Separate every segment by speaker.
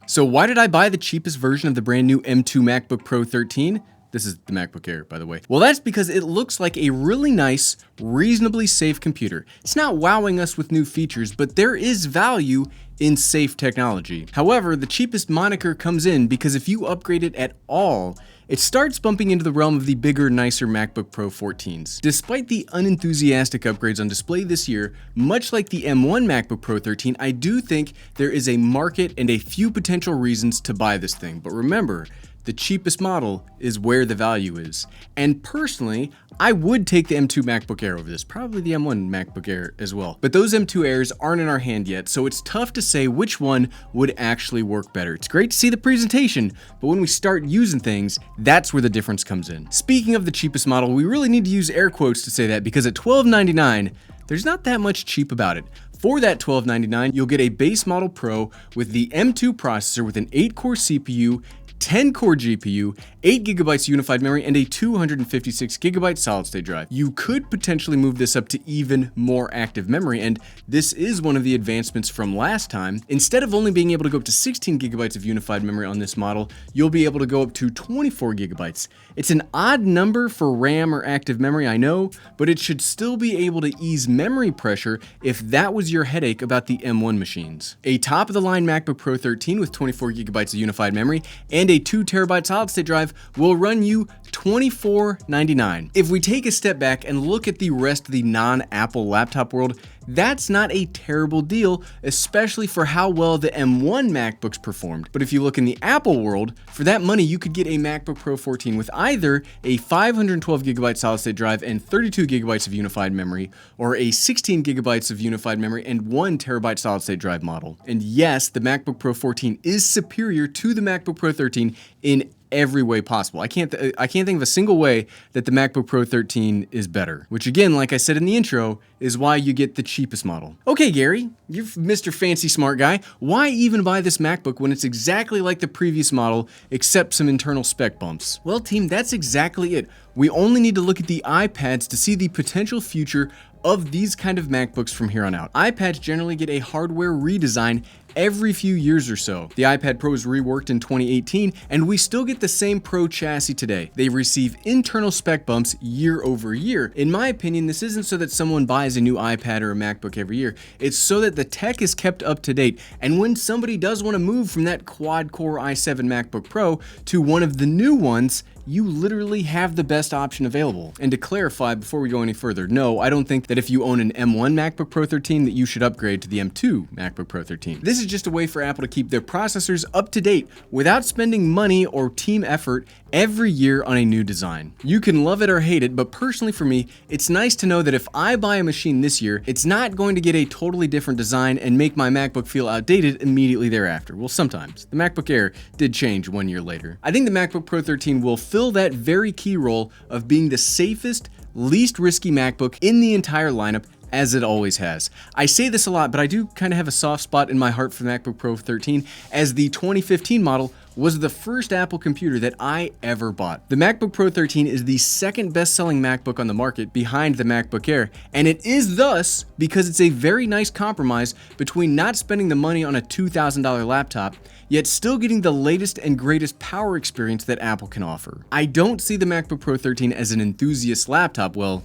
Speaker 1: So why did I buy the cheapest version of the brand new M2 MacBook Pro 13? This is the MacBook Air, by the way. Well, that's because it looks like a really nice, reasonably safe computer. It's not wowing us with new features, but there is value in safe technology. However, the cheapest moniker comes in because if you upgrade it at all, it starts bumping into the realm of the bigger, nicer MacBook Pro 14s. Despite the unenthusiastic upgrades on display this year, much like the M1 MacBook Pro 13, I do think there is a market and a few potential reasons to buy this thing. But remember, the cheapest model is where the value is. And personally, I would take the M2 MacBook Air over this, probably the M1 MacBook Air as well. But those M2 Airs aren't in our hand yet, so it's tough to say which one would actually work better. It's great to see the presentation, but when we start using things, that's where the difference comes in. Speaking of the cheapest model, we really need to use air quotes to say that because at $1299, there's not that much cheap about it. For that $1299, you'll get a base model Pro with the M2 processor with an 8-core CPU, 10-core GPU, 8GB unified memory, and a 256GB solid-state drive. You could potentially move this up to even more active memory, and this is one of the advancements from last time. Instead of only being able to go up to 16GB of unified memory on this model, you'll be able to go up to 24GB. It's an odd number for RAM or active memory, I know, but it should still be able to ease memory pressure if that was your headache about the M1 machines. A top-of-the-line MacBook Pro 13 with 24GB of unified memory and a 2TB solid-state drive will run you $2499. If we take a step back and look at the rest of the non-Apple laptop world, that's not a terrible deal, especially for how well the M1 MacBooks performed. But if you look in the Apple world, for that money you could get a MacBook Pro 14 with either a 512GB solid-state drive and 32GB of unified memory, or a 16GB of unified memory and 1TB solid-state drive model. And yes, the MacBook Pro 14 is superior to the MacBook Pro 13 in every way possible. I can't think of a single way that the MacBook Pro 13 is better, which again, like I said in the intro, is why you get the cheapest model. Okay, Gary, you're Mr. Fancy Smart Guy. Why even buy this MacBook when it's exactly like the previous model, except some internal spec bumps? Well, team, that's exactly it. We only need to look at the iPads to see the potential future of these kind of MacBooks from here on out. iPads generally get a hardware redesign every few years or so. The iPad Pro was reworked in 2018, and we still get the same Pro chassis today. They receive internal spec bumps year over year. In my opinion, this isn't so that someone buys a new iPad or a MacBook every year. It's so that the tech is kept up to date, and when somebody does want to move from that quad-core i7 MacBook Pro to one of the new ones, you literally have the best option available. And to clarify before we go any further, no, I don't think that if you own an M1 MacBook Pro 13 that you should upgrade to the M2 MacBook Pro 13. This is just a way for Apple to keep their processors up to date without spending money or team effort every year on a new design. You can love it or hate it, but personally for me, it's nice to know that if I buy a machine this year, it's not going to get a totally different design and make my MacBook feel outdated immediately thereafter. Well, sometimes. The MacBook Air did change 1 year later. I think the MacBook Pro 13 will fill that very key role of being the safest, least risky MacBook in the entire lineup, as it always has. I say this a lot, but I do kind of have a soft spot in my heart for the MacBook Pro 13, as the 2015 model was the first Apple computer that I ever bought. The MacBook Pro 13 is the second best-selling MacBook on the market behind the MacBook Air, and it is thus because it's a very nice compromise between not spending the money on a $2,000 laptop, yet still getting the latest and greatest power experience that Apple can offer. I don't see the MacBook Pro 13 as an enthusiast laptop, well,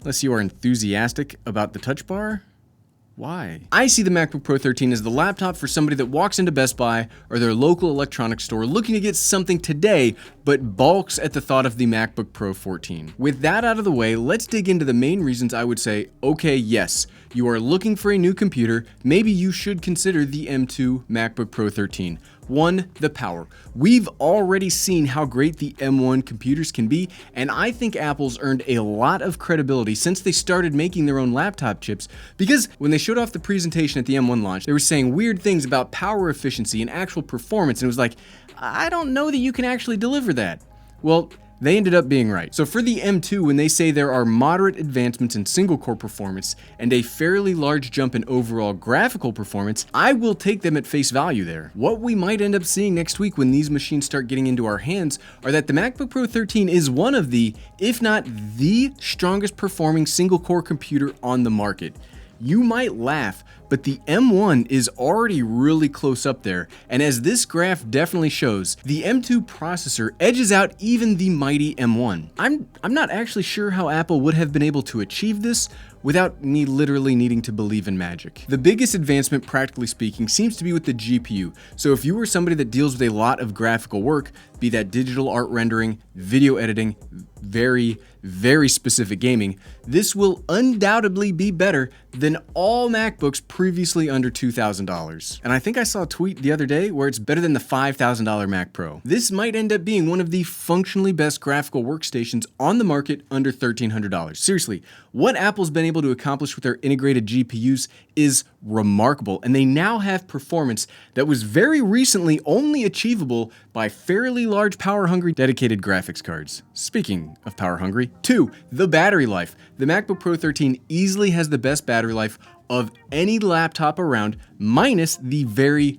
Speaker 1: unless you are enthusiastic about the Touch Bar. Why? I see the MacBook Pro 13 as the laptop for somebody that walks into Best Buy or their local electronics store looking to get something today, but balks at the thought of the MacBook Pro 14. With that out of the way, let's dig into the main reasons I would say, okay, yes, you are looking for a new computer, maybe you should consider the M2 MacBook Pro 13. 1, the power. We've already seen how great the M1 computers can be, and I think Apple's earned a lot of credibility since they started making their own laptop chips, because when they showed off the presentation at the M1 launch, they were saying weird things about power efficiency and actual performance, and it was like, I don't know that you can actually deliver that. Well, they ended up being right. So for the M2, when they say there are moderate advancements in single-core performance and a fairly large jump in overall graphical performance, I will take them at face value there. What we might end up seeing next week when these machines start getting into our hands are that the MacBook Pro 13 is one of the, if not the strongest performing single-core computer on the market. You might laugh, but the M1 is already really close up there, and as this graph definitely shows, the M2 processor edges out even the mighty M1. I'm not actually sure how Apple would have been able to achieve this without me literally needing to believe in magic. The biggest advancement, practically speaking, seems to be with the GPU. So if you are somebody that deals with a lot of graphical work, be that digital art rendering, video editing, very specific gaming, this will undoubtedly be better than all MacBooks previously under $2,000. And I think I saw a tweet the other day where it's better than the $5,000 Mac Pro. This might end up being one of the functionally best graphical workstations on the market under $1,300. Seriously, what Apple's been able to accomplish with their integrated GPUs is remarkable, and they now have performance that was very recently only achievable by fairly large power-hungry dedicated graphics cards. Speaking of power-hungry, 2. The battery life. The MacBook Pro 13 easily has the best battery life of any laptop around, minus the very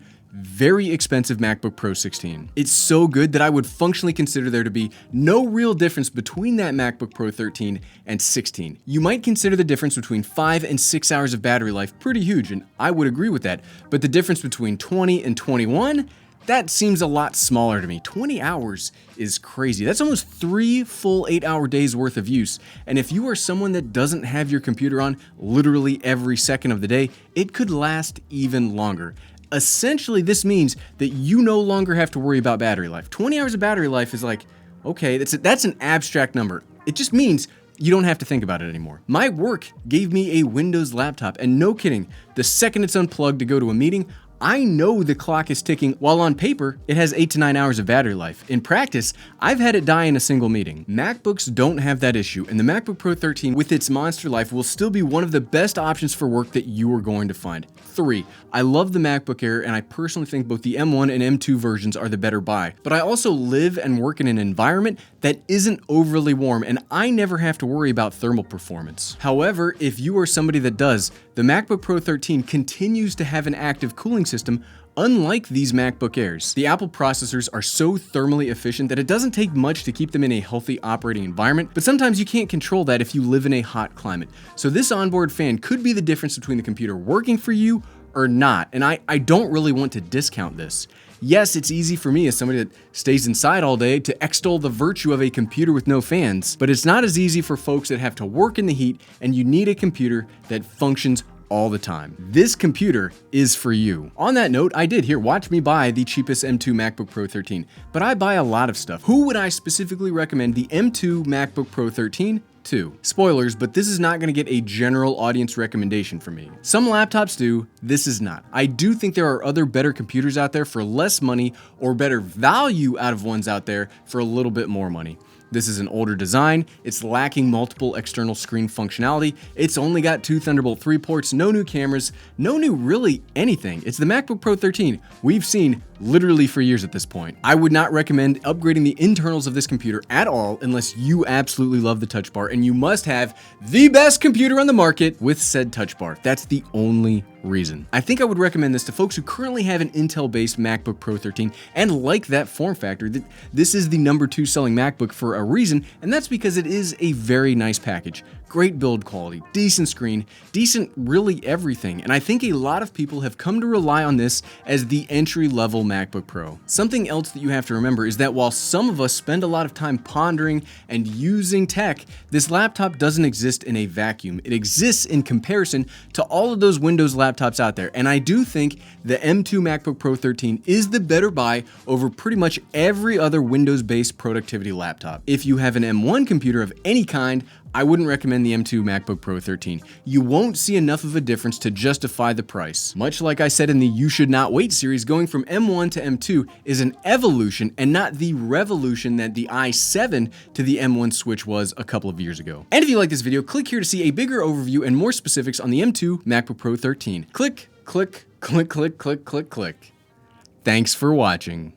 Speaker 1: expensive MacBook Pro 16. It's so good that I would functionally consider there to be no real difference between that MacBook Pro 13 and 16. You might consider the difference between 5 and 6 hours of battery life pretty huge, and I would agree with that, but the difference between 20 and 21, that seems a lot smaller to me. 20 hours is crazy. That's almost 3 full 8-hour days worth of use. And if you are someone that doesn't have your computer on literally every second of the day, it could last even longer. Essentially, this means that you no longer have to worry about battery life. 20 hours of battery life is like, okay, that's an abstract number. It just means you don't have to think about it anymore. My work gave me a Windows laptop, and no kidding, the second it's unplugged to go to a meeting, I know the clock is ticking, while on paper, it has 8 to 9 hours of battery life. In practice, I've had it die in a single meeting. MacBooks don't have that issue, and the MacBook Pro 13 with its monster life will still be one of the best options for work that you are going to find. 3. I love the MacBook Air, and I personally think both the M1 and M2 versions are the better buy. But I also live and work in an environment that isn't overly warm, and I never have to worry about thermal performance. However, if you are somebody that does, the MacBook Pro 13 continues to have an active cooling system, unlike these MacBook Airs. The Apple processors are so thermally efficient that it doesn't take much to keep them in a healthy operating environment, but sometimes you can't control that if you live in a hot climate. So this onboard fan could be the difference between the computer working for you or not, and I don't really want to discount this. Yes, it's easy for me as somebody that stays inside all day to extol the virtue of a computer with no fans, but it's not as easy for folks that have to work in the heat and you need a computer that functions all the time. This computer is for you. On that note, watch me buy the cheapest M2 MacBook Pro 13, but I buy a lot of stuff. Who would I specifically recommend the M2 MacBook Pro 13 to? Spoilers, but this is not going to get a general audience recommendation from me. Some laptops do, this is not. I do think there are other better computers out there for less money, or better value out of ones out there for a little bit more money. This is an older design, it's lacking multiple external screen functionality, it's only got 2 Thunderbolt 3 ports, no new cameras, no new really anything. It's the MacBook Pro 13 we've seen literally for years at this point. I would not recommend upgrading the internals of this computer at all unless you absolutely love the touch bar, and you must have the best computer on the market with said touch bar. That's the only reason. I think I would recommend this to folks who currently have an Intel-based MacBook Pro 13 and like that form factor. That this is the #2 selling MacBook for a reason, and that's because it is a very nice package. Great build quality, decent screen, decent really everything, and I think a lot of people have come to rely on this as the entry-level MacBook Pro. Something else that you have to remember is that while some of us spend a lot of time pondering and using tech, this laptop doesn't exist in a vacuum. It exists in comparison to all of those Windows laptops out there, and I do think the M2 MacBook Pro 13 is the better buy over pretty much every other Windows-based productivity laptop. If you have an M1 computer of any kind, I wouldn't recommend the M2 MacBook Pro 13. You won't see enough of a difference to justify the price. Much like I said in the You Should Not Wait series, going from M1 to M2 is an evolution and not the revolution that the i7 to the M1 switch was a couple of years ago. And if you like this video, click here to see a bigger overview and more specifics on the M2 MacBook Pro 13. Click, click, click, click, click, click, click. Thanks for watching.